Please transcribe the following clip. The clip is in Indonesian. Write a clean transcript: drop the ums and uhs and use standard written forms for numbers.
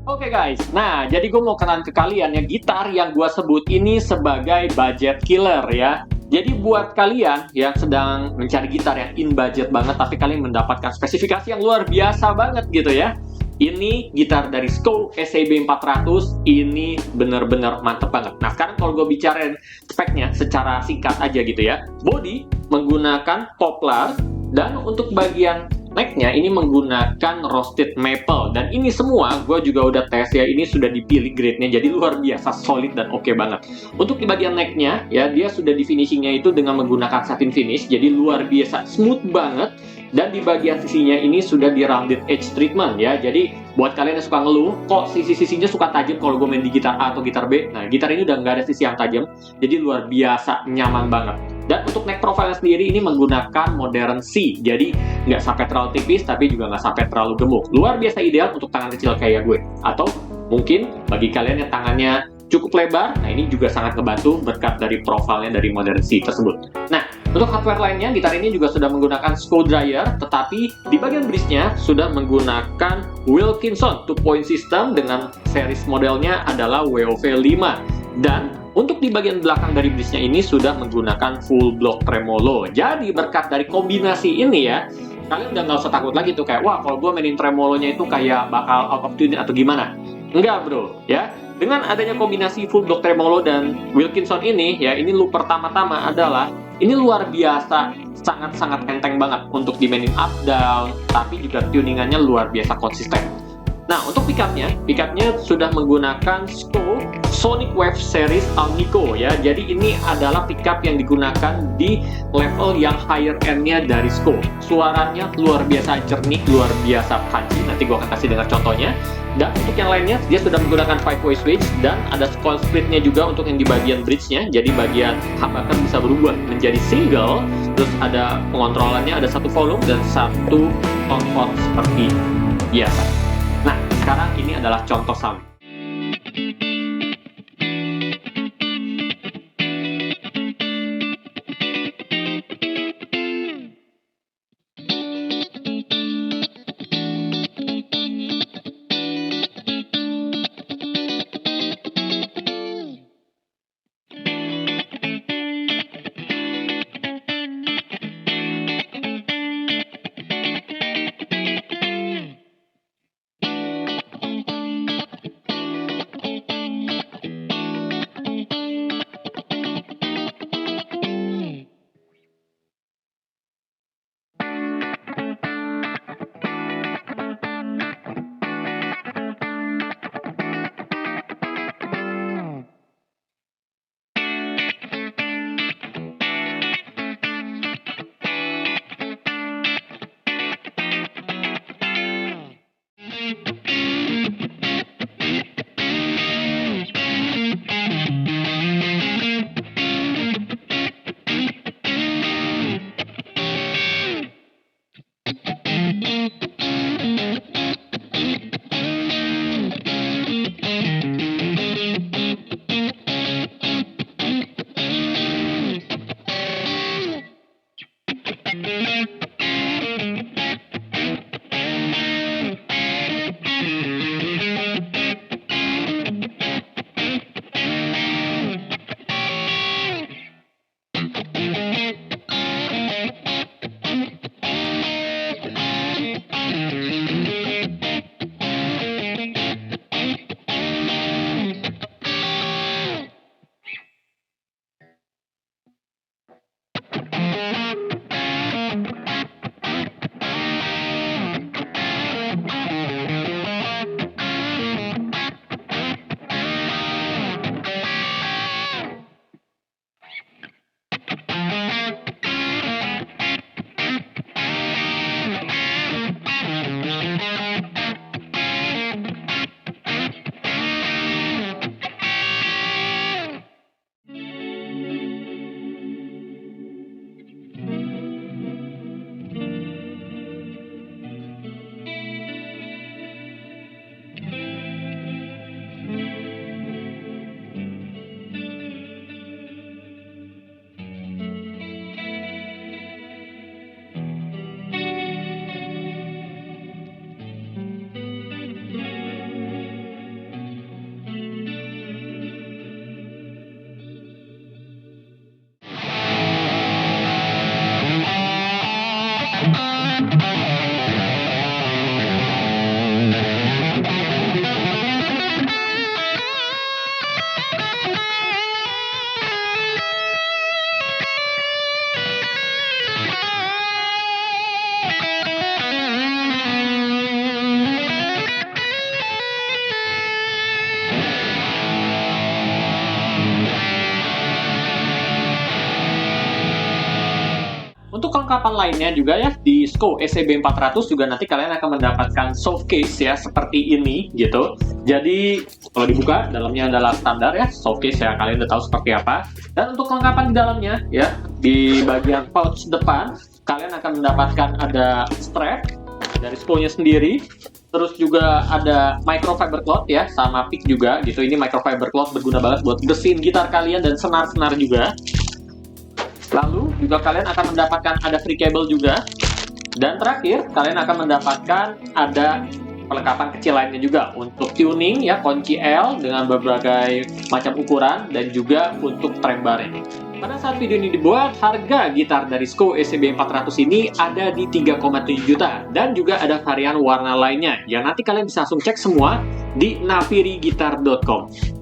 Oke guys, nah jadi gue mau kenalin ke kalian ya gitar yang gue sebut ini sebagai budget killer ya. Jadi buat kalian yang sedang mencari gitar yang in budget banget tapi kalian mendapatkan spesifikasi yang luar biasa banget gitu ya. Ini gitar dari Sco SAB 400, ini bener-bener mantep banget. Nah sekarang kalau gue bicarain speknya secara singkat aja gitu ya. Body menggunakan poplar dan untuk bagian necknya ini menggunakan roasted maple dan ini semua gue juga udah tes ya, ini sudah dipilih grade-nya jadi luar biasa solid dan oke banget. Untuk di bagian necknya ya dia sudah di finishingnya itu dengan menggunakan satin finish jadi luar biasa smooth banget, dan di bagian sisinya ini sudah di rounded edge treatment ya, jadi buat kalian yang suka ngeluh kok sisi-sisinya suka tajam kalau gue main di gitar A atau gitar B, nah gitar ini udah nggak ada sisi yang tajam jadi luar biasa nyaman banget. Dan untuk neck profile sendiri ini menggunakan modern C, jadi nggak sampai terlalu tipis tapi juga nggak sampai terlalu gemuk. Luar biasa ideal untuk tangan kecil kayak gue. Atau mungkin bagi kalian yang tangannya cukup lebar, nah ini juga sangat ngebantu berkat dari profilnya dari modern C tersebut. Nah, untuk hardware lainnya, gitar ini juga sudah menggunakan screwdriver, tetapi di bagian bridge-nya sudah menggunakan Wilkinson 2-point system dengan series modelnya adalah WOV5. Dan untuk di bagian belakang dari bridge-nya ini sudah menggunakan full block tremolo. Jadi berkat dari kombinasi ini ya, kalian udah nggak usah takut lagi tuh kayak, wah kalau gue mainin tremolonya itu kayak bakal out of tune atau gimana. Enggak bro, ya. Dengan adanya kombinasi full block tremolo dan Wilkinson ini, ya ini lu pertama-tama adalah, ini luar biasa, sangat-sangat enteng banget untuk dimainin up down, tapi juga tuningannya luar biasa konsisten. Nah, untuk pickupnya sudah menggunakan Sco Sonic Wave Series Alnico ya. Jadi ini adalah pickup yang digunakan di level yang higher end-nya dari Sco. Suaranya luar biasa jernih, luar biasa punchy. Nanti gue akan kasih dengar contohnya. Dan untuk yang lainnya, dia sudah menggunakan 5-way switch dan ada coil split-nya juga untuk yang di bagian bridge-nya. Jadi bagian humbucker bisa berubah menjadi single. Terus ada pengontrolannya, ada satu volume dan satu tone pot seperti biasa. Nah, sekarang ini adalah contoh sound. perlengkapan lainnya juga ya, di SCO ECB400 juga nanti kalian akan mendapatkan soft case ya, seperti ini gitu. Jadi kalau dibuka, dalamnya adalah standar ya, soft case ya, kalian udah tahu seperti apa. Dan untuk kelengkapan di dalamnya ya, di bagian pouch depan, kalian akan mendapatkan ada strap dari SCO-nya sendiri. Terus juga ada microfiber cloth ya, sama pick juga gitu. Ini microfiber cloth berguna banget buat bersihin gitar kalian dan senar-senar juga. Lalu juga kalian akan mendapatkan ada free cable juga. Dan terakhir, kalian akan mendapatkan ada perlengkapan kecil lainnya juga untuk tuning ya, kunci L dengan berbagai macam ukuran dan juga untuk trem barnya. Pada saat video ini dibuat, harga gitar dari SCO ECB400 ini ada di 3,7 juta dan juga ada varian warna lainnya yang nanti kalian bisa langsung cek semua di navirigitar.com.